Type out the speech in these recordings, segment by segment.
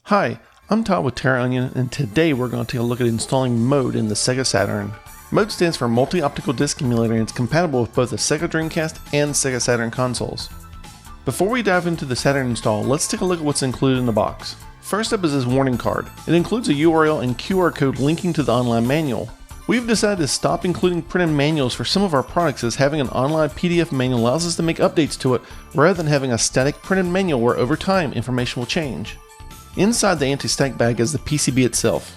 Hi, I'm Todd with Terraonion, and today we're going to take a look at installing Mode in the Sega Saturn. Mode stands for Multi-Optical Disc Emulator and it's compatible with both the Sega Dreamcast and Sega Saturn consoles. Before we dive into the Saturn install, let's take a look at what's included in the box. First up is this warning card. It includes a URL and QR code linking to the online manual. We've decided to stop including printed manuals for some of our products, as having an online PDF manual allows us to make updates to it rather than having a static printed manual where over time information will change. Inside the anti-stack bag is the PCB itself.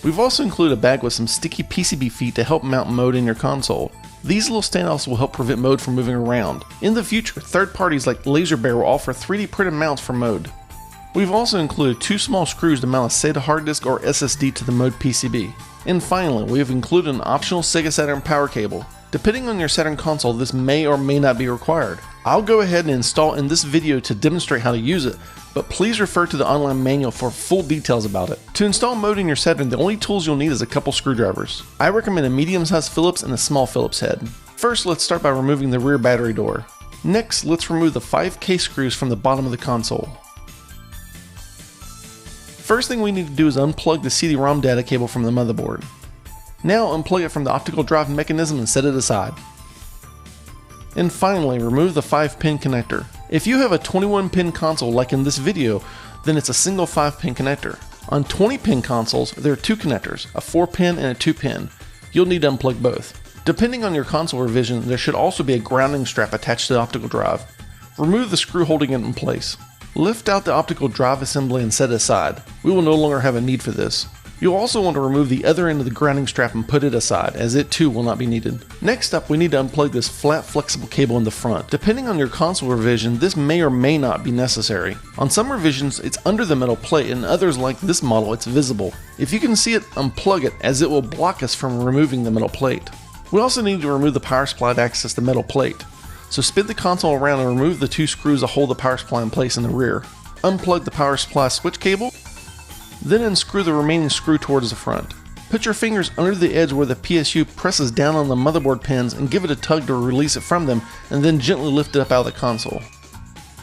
We've also included a bag with some sticky PCB feet to help mount Mode in your console. These little standoffs will help prevent Mode from moving around. In the future, third parties like Laser Bear will offer 3D printed mounts for Mode. We've also included two small screws to mount a SATA hard disk or SSD to the Mode PCB. And finally, we have included an optional Sega Saturn power cable. Depending on your Saturn console, this may or may not be required. I'll go ahead and install in this video to demonstrate how to use it, but please refer to the online manual for full details about it. To install Mode in your Saturn, the only tools you'll need is a couple screwdrivers. I recommend a medium-sized Phillips and a small Phillips head. First, let's start by removing the rear battery door. Next, let's remove the 5 case screws from the bottom of the console. First thing we need to do is unplug the CD-ROM data cable from the motherboard. Now unplug it from the optical drive mechanism and set it aside. And finally, remove the 5-pin connector. If you have a 21-pin console like in this video, then it's a single 5-pin connector. On 20-pin consoles, there are two connectors, a 4-pin and a 2-pin. You'll need to unplug both. Depending on your console revision, there should also be a grounding strap attached to the optical drive. Remove the screw holding it in place. Lift out the optical drive assembly and set it aside. We will no longer have a need for this. You'll also want to remove the other end of the grounding strap and put it aside, as it too will not be needed. Next up, we need to unplug this flat flexible cable in the front. Depending on your console revision, this may or may not be necessary. On some revisions, it's under the metal plate, and others like this model, it's visible. If you can see it, unplug it, as it will block us from removing the metal plate. We also need to remove the power supply to access the metal plate. So spin the console around and remove the two screws that hold the power supply in place in the rear. Unplug the power supply switch cable, then unscrew the remaining screw towards the front. Put your fingers under the edge where the PSU presses down on the motherboard pins and give it a tug to release it from them, and then gently lift it up out of the console.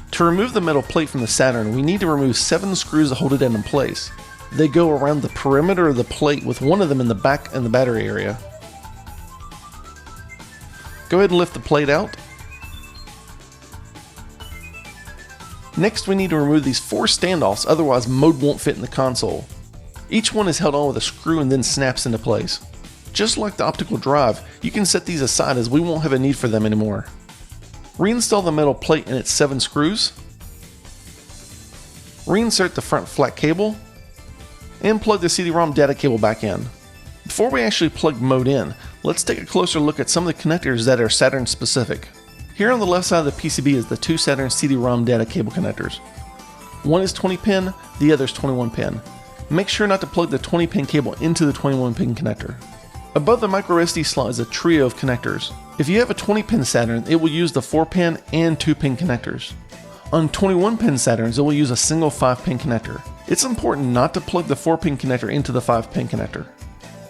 To remove the metal plate from the Saturn, we need to remove 7 screws that hold it in place. They go around the perimeter of the plate, with one of them in the back in the battery area. Go ahead and lift the plate out. Next, we need to remove these 4 standoffs, otherwise Mode won't fit in the console. Each one is held on with a screw and then snaps into place. Just like the optical drive, you can set these aside as we won't have a need for them anymore. Reinstall the metal plate and its 7 screws. Reinsert the front flat cable. And plug the CD-ROM data cable back in. Before we actually plug Mode in, let's take a closer look at some of the connectors that are Saturn specific. Here on the left side of the PCB is the 2 Saturn CD-ROM data cable connectors. One is 20-pin, the other is 21-pin. Make sure not to plug the 20-pin cable into the 21-pin connector. Above the microSD slot is a trio of connectors. If you have a 20-pin Saturn, it will use the 4-pin and 2-pin connectors. On 21-pin Saturns, it will use a single 5-pin connector. It's important not to plug the 4-pin connector into the 5-pin connector.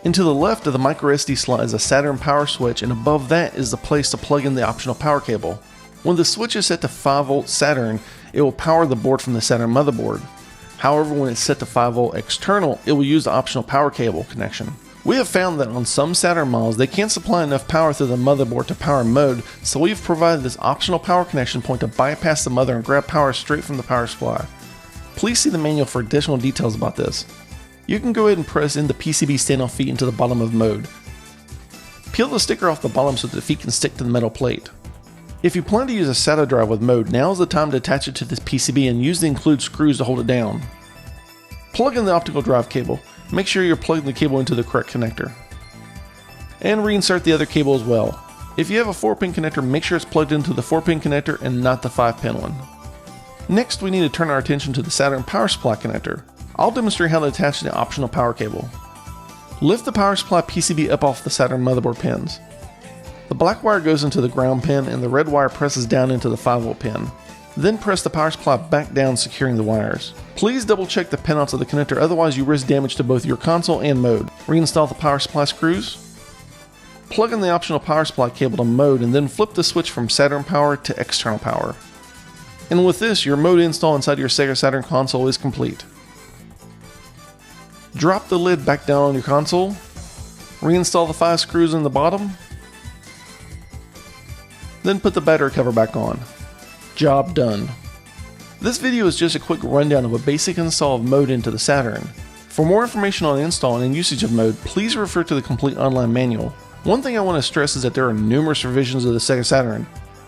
And to the left of the microSD slot is a Saturn power switch, and above that is the place to plug in the optional power cable. When the switch is set to 5V Saturn, it will power the board from the Saturn motherboard. However, when it's set to 5V external, it will use the optional power cable connection. We have found that on some Saturn models, they can't supply enough power through the motherboard to power Mode, so we've provided this optional power connection point to bypass the mother and grab power straight from the power supply. Please see the manual for additional details about this. You can go ahead and press in the PCB standoff feet into the bottom of Mode. Peel the sticker off the bottom so that the feet can stick to the metal plate. If you plan to use a SATA drive with Mode, now is the time to attach it to this PCB and use the included screws to hold it down. Plug in the optical drive cable. Make sure you're plugging the cable into the correct connector. And reinsert the other cable as well. If you have a 4-pin connector, make sure it's plugged into the 4-pin connector and not the 5-pin one. Next, we need to turn our attention to the Saturn power supply connector. I'll demonstrate how to attach the optional power cable. Lift the power supply PCB up off the Saturn motherboard pins. The black wire goes into the ground pin and the red wire presses down into the 5V pin. Then press the power supply back down, securing the wires. Please double check the pinouts of the connector, otherwise you risk damage to both your console and Mode. Reinstall the power supply screws. Plug in the optional power supply cable to Mode and then flip the switch from Saturn power to external power. And with this, your mode install inside your Sega Saturn console is complete. Drop the lid back down on your console, reinstall the 5 screws in the bottom, then put the battery cover back on. Job done. This video is just a quick rundown of a basic install of mode into the Saturn. For more information on install and usage of mode, please refer to the complete online manual. One thing I want to stress is that there are numerous revisions of the Sega Saturn.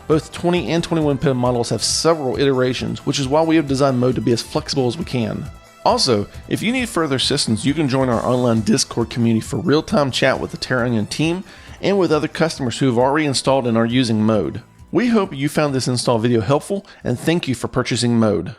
Both 20 and 21 pin models have several iterations, which is why we have designed mode to be as flexible as we can. Also, if you need further assistance, you can join our online Discord community for real-time chat with the Terraonion team and with other customers who have already installed and are using mode. We hope you found this install video helpful, and thank you for purchasing mode.